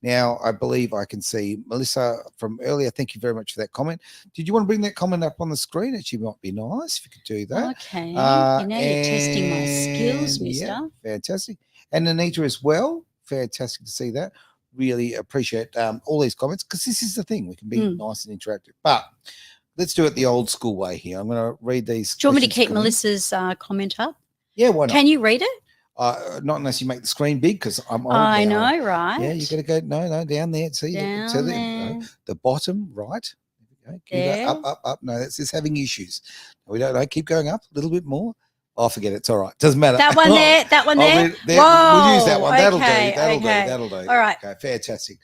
Now, I believe I can see Melissa from earlier. Thank you very much for that comment. Did you want to bring that comment up on the screen? Actually, might be nice if you could do that. Okay. Now you're testing my skills, mister. Yeah, fantastic. And Anita as well. Fantastic to see that. Really appreciate all these comments because this is the thing. We can be nice and interactive. But let's do it the old school way here. I'm going to read these. Do you want me to keep Melissa's comment up? Yeah, why not? Can you read it? Not unless you make the screen big because I'm old. I know, right? Yeah, you got to go. No, down there. See, down there. The bottom right. There. Up. No, that's just having issues. We don't keep going up a little bit more. Oh, forget it. It's all right. Doesn't matter. That one there. That one there. We'll use that one. Okay, That'll do. All right. Okay, fantastic.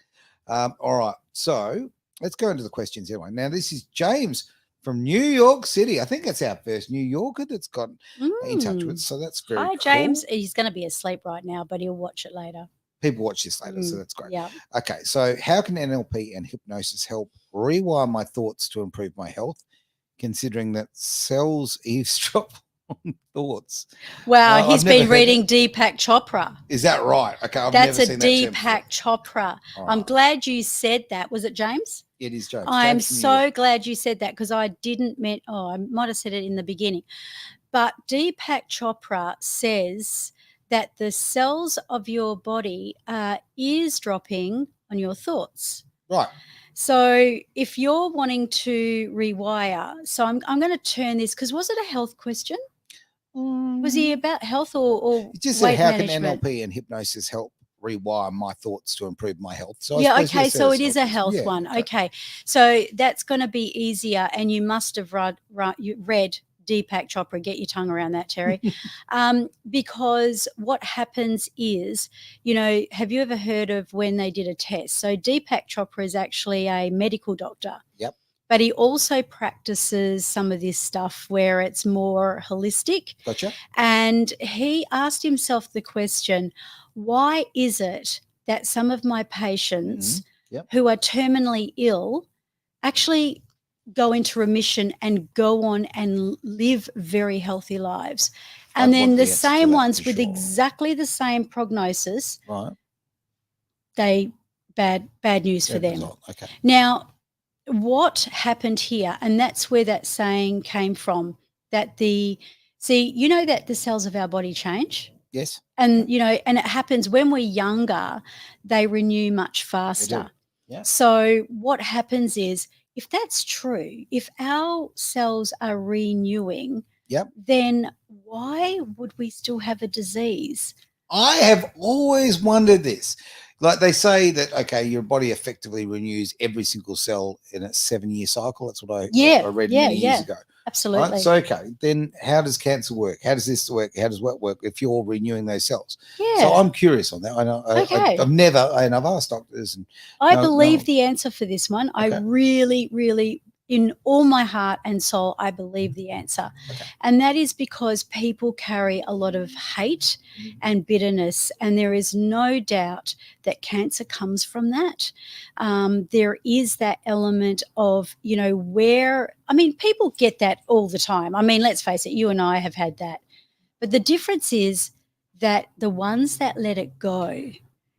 All right. So let's go into the questions anyway. Now, this is James from New York City. I think that's our first New Yorker that's got in touch with us. So that's very Hi, James. Cool. He's going to be asleep right now, but he'll watch it later. People watch this later, so that's great. Yeah. Okay, so how can NLP and hypnosis help rewire my thoughts to improve my health, considering that cells eavesdrop on thoughts? Wow, he's been reading Deepak Chopra. Is that right? Okay, that's a Deepak Chopra. Right. I'm glad you said that. Was it James? It is James. I'm so glad you said that because I might have said it in the beginning. But Deepak Chopra says that the cells of your body are eavesdropping on your thoughts. Right. So if you're wanting to rewire, so I'm going to turn this because was it a health question? Was he about health or just weight said how management? can NLP and hypnosis help rewire my thoughts to improve my health? So okay, so it is a health one. Okay, so that's going to be easier, and you must have read Deepak Chopra. Get your tongue around that, Terri. Because what happens is, have you ever heard of when they did a test? So Deepak Chopra is actually a medical doctor. Yep. But he also practices some of this stuff where it's more holistic. Gotcha. And he asked himself the question, why is it that some of my patients who are terminally ill actually go into remission and go on and live very healthy lives? And then the same ones with exactly the same prognosis, bad news for them. Okay. Now, what happened here, and that's where that saying came from, that that the cells of our body change. Yes. And, and it happens when we're younger, they renew much faster. Yeah. So what happens is, if that's true, if our cells are renewing, then why would we still have a disease? I have always wondered this. Like they say that, okay, your body effectively renews every single cell in a 7-year cycle. That's what I read many years ago. Absolutely. Right? So, okay, then how does cancer work? How does this work? How does what work if you're renewing those cells? Yeah. So I'm curious on that. I know. Okay. I've asked doctors. And I believe the answer for this one. Okay. I really, really, in all my heart and soul, I believe the answer. Okay. And that is because people carry a lot of hate and bitterness, and there is no doubt that cancer comes from that. There is that element of, people get that all the time. I mean, let's face it, you and I have had that. But the difference is that the ones that let it go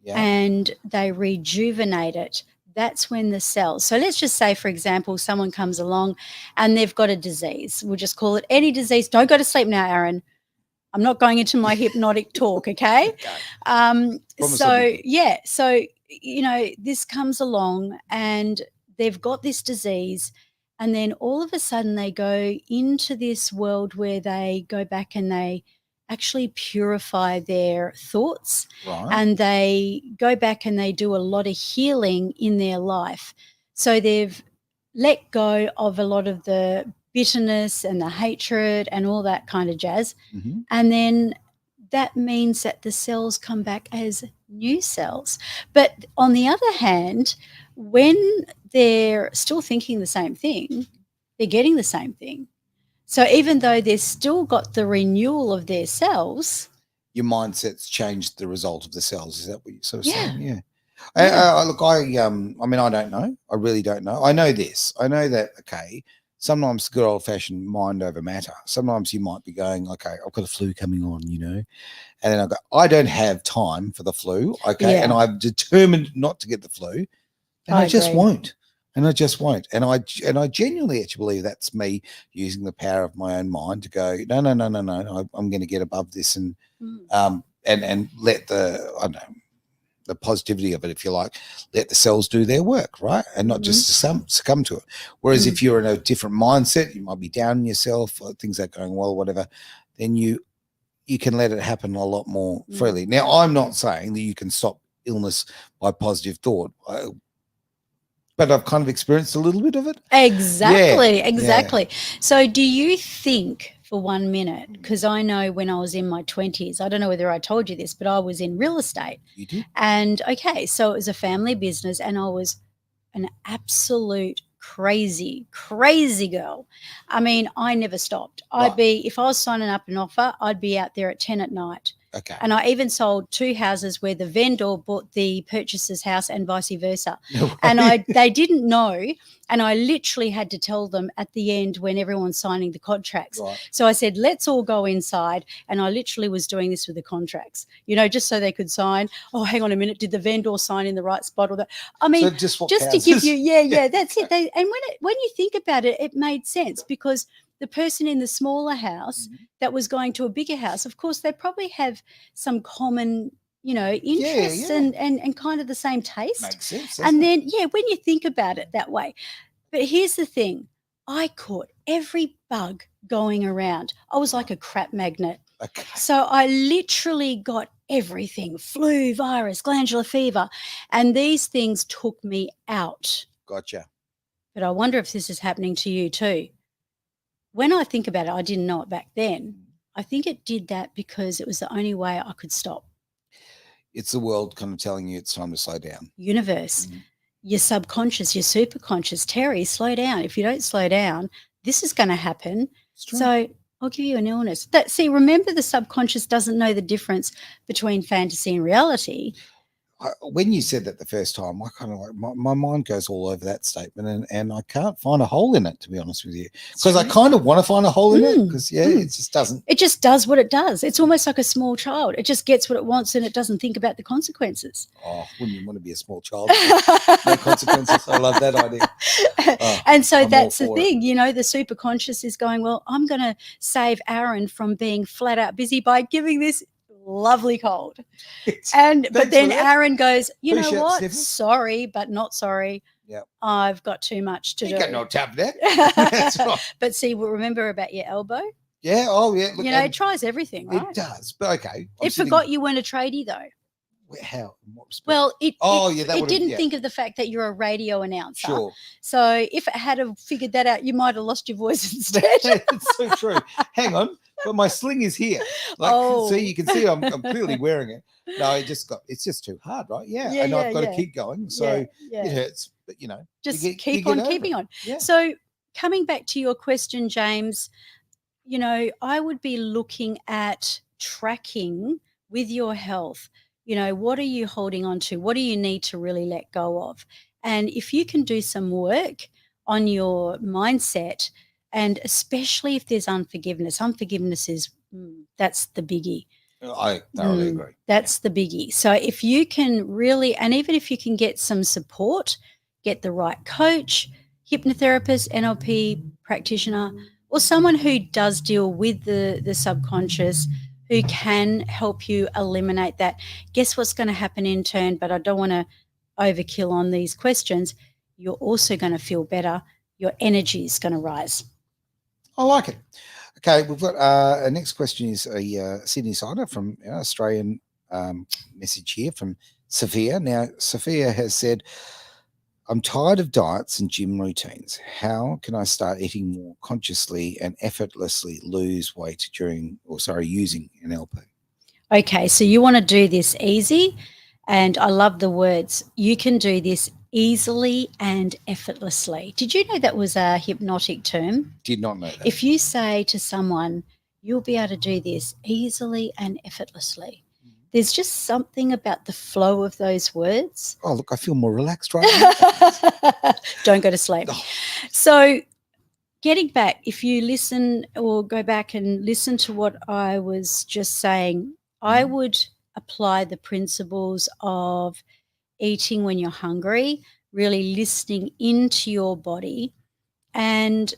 and they rejuvenate it, that's when the cells. So let's just say, for example, someone comes along and they've got a disease. We'll just call it any disease. Don't go to sleep now, Aaron. I'm not going into my hypnotic talk, okay? So this comes along and they've got this disease, and then all of a sudden they go into this world where they go back and they actually purify their thoughts, and they go back and they do a lot of healing in their life. So they've let go of a lot of the bitterness and the hatred and all that kind of jazz. And then that means that the cells come back as new cells. But on the other hand, when they're still thinking the same thing, they're getting the same thing. So even though they've still got the renewal of their cells, your mindset's changed the result of the cells. Is that what you're sort of saying? Yeah. Look, I mean, I don't know. I really don't know. I know this. I know that, okay, sometimes good old-fashioned mind over matter. Sometimes you might be going, okay, I've got a flu coming on, and then I go, I don't have time for the flu, okay, and I've determined not to get the flu, and I just won't. And I just won't. And I genuinely actually believe that's me using the power of my own mind to go, no, I'm going to get above this and let the positivity of it, if you like, let the cells do their work, right? And not just succumb to it. Whereas if you're in a different mindset, you might be down on yourself, or things aren't going well, whatever, then you can let it happen a lot more freely. Now, I'm not saying that you can stop illness by positive thought. But I've kind of experienced a little bit of it. Exactly. Yeah. So do you think for 1 minute, because I know when I was in my 20s, I don't know whether I told you this, but I was in real estate. You did? And, okay, so it was a family business, and I was an absolute crazy girl. I mean, I never stopped. If I was signing up an offer, I'd be out there at 10 at night. Okay. And I even sold 2 houses where the vendor bought the purchaser's house and vice versa. And they didn't know, and I literally had to tell them at the end when everyone's signing the contracts. So I said, let's all go inside, and I literally was doing this with the contracts, just so they could sign. Oh, hang on a minute, did the vendor sign in the right spot? Or that? I mean, so just to give you, that's it. And when you think about it, it made sense, because the person in the smaller house that was going to a bigger house, of course, they probably have some common, interests and kind of the same taste. Makes sense. And then, when you think about it that way. But here's the thing. I caught every bug going around. I was like a crap magnet. Okay. So I literally got everything, flu, virus, glandular fever, and these things took me out. Gotcha. But I wonder if this is happening to you too. When I think about it, I didn't know it back then. I think it did that because it was the only way I could stop. It's the world kind of telling you it's time to slow down. Universe, your subconscious, your superconscious. Terri, slow down. If you don't slow down, this is going to happen. So I'll give you an illness. Remember, the subconscious doesn't know the difference between fantasy and reality. When you said that the first time, I kind of like my mind goes all over that statement, and I can't find a hole in it, to be honest with you, because I kind of want to find a hole in it, because it just doesn't. It just does what it does. It's almost like a small child. It just gets what it wants, and it doesn't think about the consequences. Oh, wouldn't you want to be a small child? No consequences. I love that idea. And so that's the thing, the superconscious is going, well, I'm going to save Aaron from being flat out busy by giving this lovely cold. But then Aaron goes, you know what? Stephen. Sorry, but not sorry. Yeah, I've got too much to do. You got no time for that. That's right. But see, remember about your elbow? Yeah. Oh, yeah. Look, it tries everything, right? It does. But okay. It forgot you weren't a tradie, though. How? In what respect? Well, it didn't think of the fact that you're a radio announcer. Sure. So if it had figured that out, you might have lost your voice instead. It's so true. Hang on. But my sling is here. See, you can see I'm clearly wearing it. No, it's just too hard, right? Yeah. And I've got to keep going. So it hurts, but just keep on keeping on. Yeah. So coming back to your question, James, I would be looking at tracking with your health. What are you holding on to? What do you need to really let go of? And if you can do some work on your mindset, and especially if there's unforgiveness is, that's the biggie. I thoroughly agree. That's the biggie. So if you can really, and even if you can get some support, get the right coach, hypnotherapist, NLP practitioner, or someone who does deal with the subconscious, who can help you eliminate that. Guess what's going to happen in turn, but I don't want to overkill on these questions. you're also going to feel better. Your energy is going to rise. I like it. Okay, we've got our next question is a Sydney Sider from Australian message here from Sophia. Now, Sophia has said, I'm tired of diets and gym routines. How can I start eating more consciously and effortlessly lose weight using NLP? Okay, so you want to do this easy, and I love the words. You can do this easily and effortlessly. Did you know that was a hypnotic term? Did not know that. If you say to someone, you'll be able to do this easily and effortlessly, there's just something about the flow of those words. Oh, look, I feel more relaxed right now. Don't go to sleep. Oh. So getting back, if you listen or go back and listen to what I was just saying, I would apply the principles of eating when you're hungry, really listening into your body. And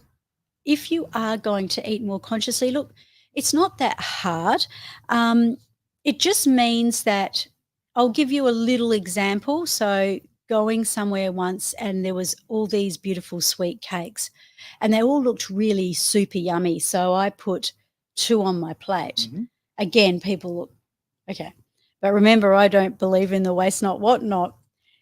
if you are going to eat more consciously, look, it's not that hard. It just means that I'll give you a little example. So going somewhere once and there was all these beautiful sweet cakes and they all looked really super yummy. So I put 2 on my plate. Again, people look, okay. But remember, I don't believe in the waste not, what not.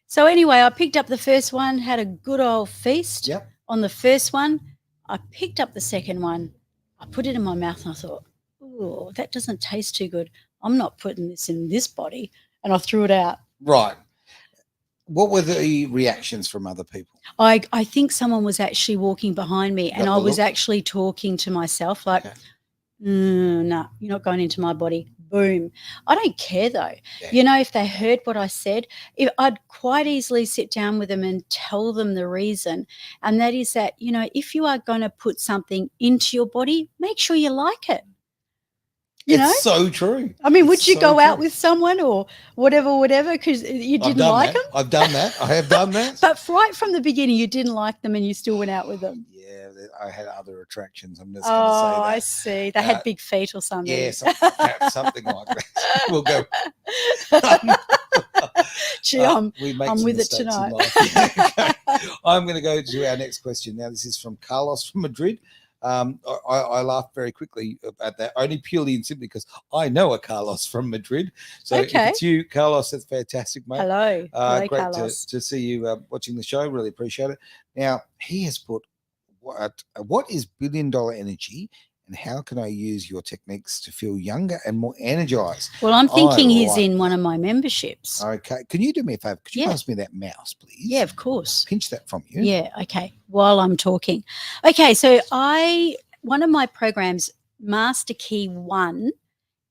So anyway, I picked up the first one, had a good old feast on the first one. I picked up the second one. I put it in my mouth and I thought, oh, that doesn't taste too good. I'm not putting this in this body. And I threw it out. Right. What were the reactions from other people? I think someone was actually walking behind me and I was actually talking to myself like, no, you're not going into my body. Boom. I don't care though. Yeah. You know, if they heard what I said, I'd quite easily sit down with them and tell them the reason. And that is that, you know, if you are going to put something into your body, make sure you like it. It's so true. I mean, would you go out with someone or whatever because you didn't like them? I've done that. I have done that. But right from the beginning, you didn't like them and you still went out with them. Yeah, I had other attractions. I'm just going to say that. Oh, I see. They had big feet or something. Yeah, something like that. We'll go. Gee, I'm with it tonight. Okay. I'm going to go to our next question. Now, this is from Carlos from Madrid. I laughed very quickly about that, only purely and simply because I know a Carlos from Madrid. So if it's you, Carlos, that's fantastic, mate. Hello. Hello, great Carlos. to see you watching the show. Really appreciate it. Now, he has put, what is $1 billion energy and how can I use your techniques to feel younger and more energized? Well, I'm thinking he's in one of my memberships. Okay. Can you do me a favor? Could you pass me that mouse, please? Yeah, of course. Pinch that from you. Yeah, okay. While I'm talking. Okay, so one of my programs, Master Key 1,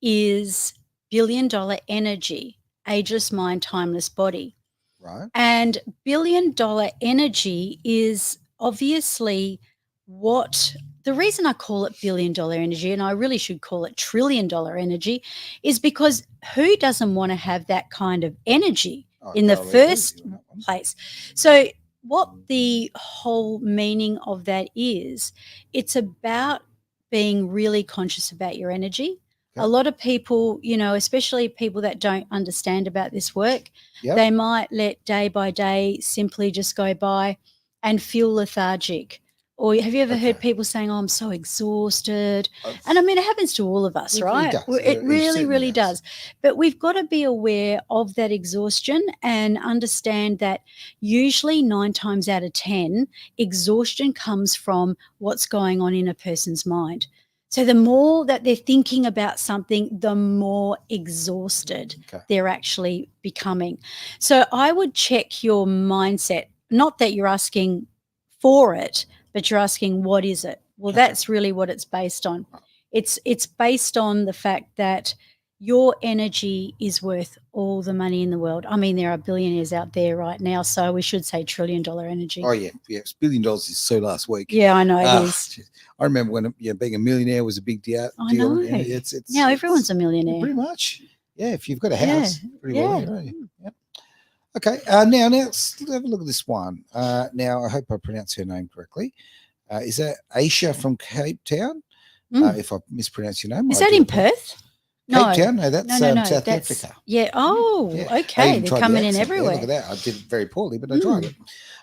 is $1 billion energy, ageless mind, timeless body. Right. And $1 billion energy is obviously what the reason I call it $1 billion energy, and I really should call it $1 trillion energy, is because who doesn't want to have that kind of energy in the first place? So what the whole meaning of that is, it's about being really conscious about your energy. A lot of people, you know, especially people that don't understand about this work, they might let day by day simply just go by and feel lethargic. Or have you ever heard people saying, oh, I'm so exhausted? And I mean, it happens to all of us, right? It really does. But we've got to be aware of that exhaustion and understand that usually 9 times out of 10, exhaustion comes from what's going on in a person's mind. So the more that they're thinking about something, the more exhausted they're actually becoming. So I would check your mindset, not that you're asking for it, but you're asking, what is it? Well, that's really what it's based on. It's based on the fact that your energy is worth all the money in the world. I mean, there are billionaires out there right now, so we should say $1 trillion energy. Oh, yeah. $1 billion is so last week. Yeah, I know it is. I remember when being a millionaire was a big deal. I know. Now everyone's a millionaire. Pretty much. Yeah, if you've got a house. Pretty well. Yep. Okay, now let's have a look at this one. Now, I hope I pronounced her name correctly. Is that Aisha from Cape Town? If I mispronounce your name. Is that in Perth? Cape Town? No, that's South Africa. Yeah. Oh, okay. They're coming in everywhere. Yeah, look at that. I did it very poorly, but I tried it.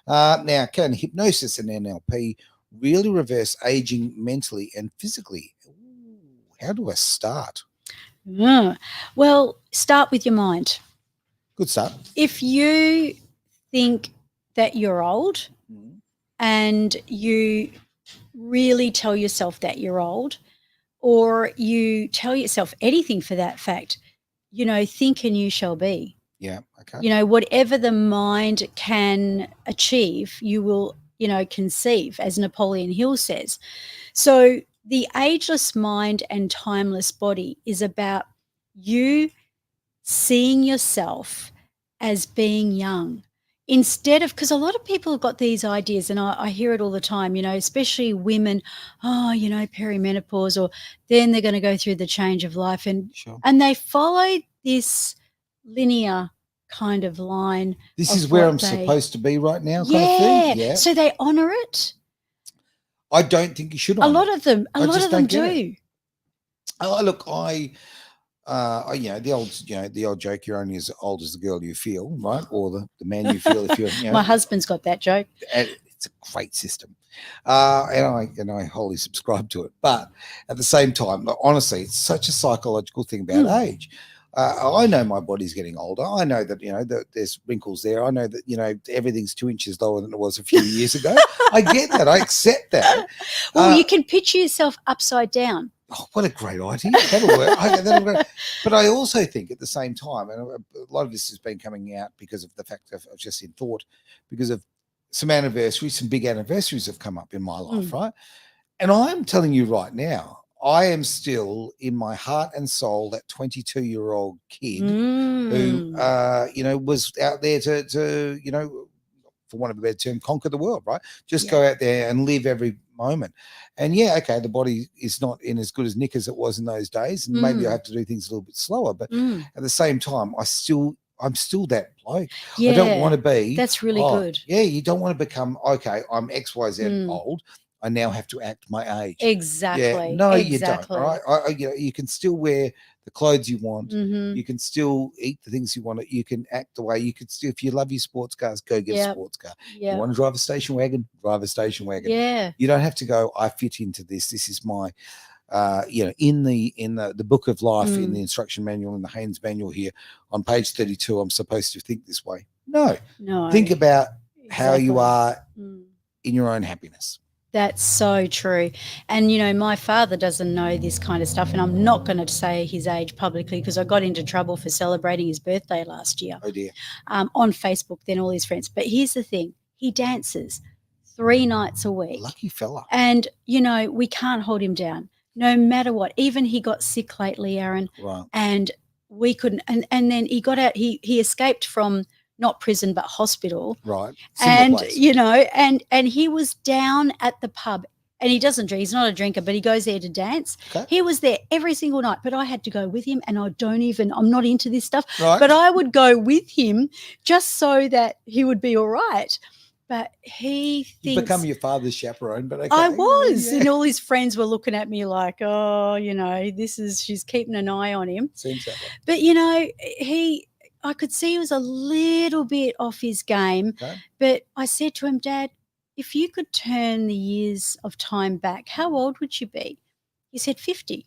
Now, can hypnosis and NLP really reverse aging mentally and physically? Ooh, how do I start? Well, start with your mind. Good start. If you think that you're old and you really tell yourself that you're old, or you tell yourself anything for that fact, think and you shall be. Yeah, okay. Whatever the mind can achieve, you will, conceive, as Napoleon Hill says. So the ageless mind and timeless body is about you seeing yourself as being young, instead of, because a lot of people have got these ideas, and I hear it all the time, especially women, perimenopause, or then they're going to go through the change of life, and they follow this linear kind of line. This is where I'm supposed to be right now, kind of thing. Yeah. So they honor it. I don't think you should honor it. A lot of them do. Oh, look, the old joke, you're only as old as the girl you feel, right? Or the man you feel if you're, My husband's got that joke. It's a great system. And I wholly subscribe to it. But at the same time, honestly, it's such a psychological thing about age. I know my body's getting older. I know that, that there's wrinkles there. I know that, everything's 2 inches lower than it was a few years ago. I get that. I accept that. Well, you can picture yourself upside down. Oh, what a great idea. That'll work. But I also think at the same time, and a lot of this has been coming out because of the fact of just in thought, because of some big anniversaries have come up in my life, right? And I'm telling you right now, I am still in my heart and soul that 22-year-old kid who, was out there to for want of a better term, conquer the world, right? Just go out there and live every moment. And the body is not in as good as nick as it was in those days. And maybe I have to do things a little bit slower. But at the same time, I'm still that bloke. Yeah, I don't want to be. That's really good. Yeah, you don't want to become, I'm XYZ old. I now have to act my age. Exactly. Yeah. No, you don't. All right. You can still wear the clothes you want. You can still eat the things you want. You can act the way you could still. If you love your sports cars, go get a sports car. You want to drive a station wagon, drive a station wagon. Yeah. You don't have to go, I fit into this. This is my in the book of life, in the instruction manual, in the Haynes manual here on page 32, I'm supposed to think this way. No. Think about how you are in your own happiness. That's so true. And, my father doesn't know this kind of stuff, and I'm not going to say his age publicly because I got into trouble for celebrating his birthday last year. Oh, dear. On Facebook, then all his friends. But here's the thing. He dances 3 nights a week. Lucky fella. And, we can't hold him down no matter what. Even he got sick lately, Aaron. Right. And we couldn't. And then he got out. He escaped from not prison, but hospital. Right. And, and he was down at the pub, and he doesn't drink. He's not a drinker, but he goes there to dance. Okay. He was there every single night, but I had to go with him, and I'm not into this stuff, right. But I would go with him just so that he would be all right. But he thinks... You become your father's chaperone, but okay. I was. Yeah. And all his friends were looking at me like, oh, she's keeping an eye on him. Seems that way. But, I could see he was a little bit off his game, but I said to him, Dad, if you could turn the years of time back, how old would you be? He said 50.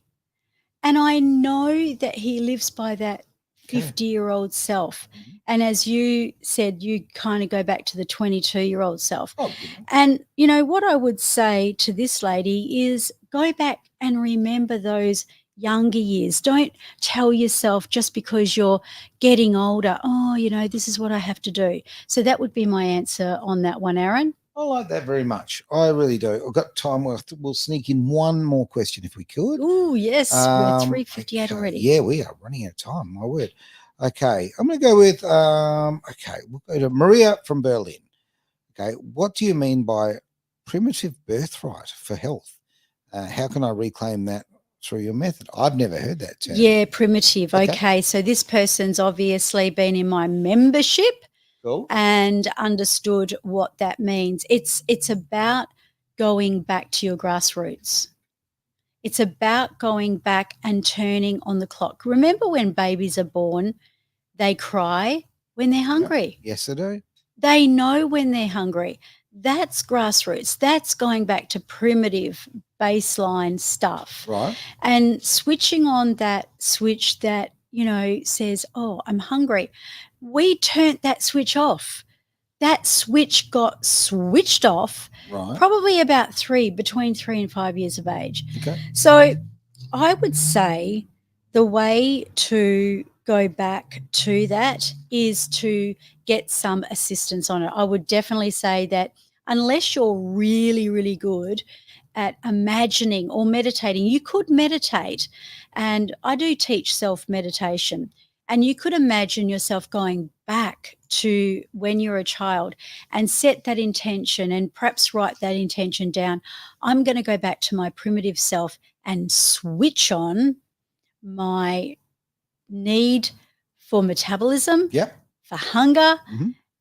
And I know that he lives by that 50-year-old self. And as you said, you kind of go back to the 22-year-old self. Oh, And, what I would say to this lady is go back and remember those younger years. Don't tell yourself just because you're getting older, this is what I have to do. So that would be my answer on that one, Aaron. I like that very much. I really do. I've got time. We'll sneak in one more question if we could. Oh, yes. We're at 3:58 already. Yeah, we are running out of time. My word. Okay. I'm going to go with, we'll go to Maria from Berlin. Okay. What do you mean by primitive birthright for health? How can I reclaim that through your method? I've never heard that term. Yeah, primitive. Okay. So this person's obviously been in my membership. Cool. And understood what that means. It's about going back to your grassroots. It's about going back and turning on the clock. Remember when babies are born, they cry when they're hungry. Yes, they do. They know when they're hungry. That's grassroots. That's going back to primitive baseline stuff. Right. And switching on that switch that, says, oh, I'm hungry. We turned that switch off. That switch got switched off probably about between 3 and 5 years of age. Okay. So I would say the way to go back to that is to get some assistance on it. I would definitely say that unless you're really, really good at imagining or meditating, you could meditate. And I do teach self-meditation. And you could imagine yourself going back to when you're a child and set that intention and perhaps write that intention down. I'm going to go back to my primitive self and switch on my need for metabolism, for hunger,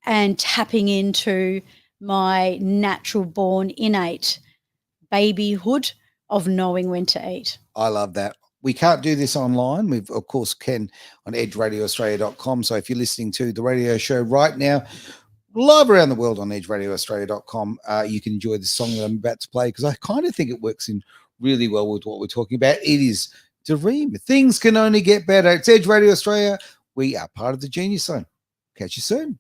and tapping into my natural born innate babyhood of knowing when to eat. I love that. We can't do this online. We've, of course, can on edgeradioaustralia.com. So if you're listening to the radio show right now, live around the world on edgeradioaustralia.com, you can enjoy the song that I'm about to play, because I kind of think it works in really well with what we're talking about. It is Dream. Things can only get better. It's Edge Radio Australia. We are part of the Genius Zone. Catch you soon.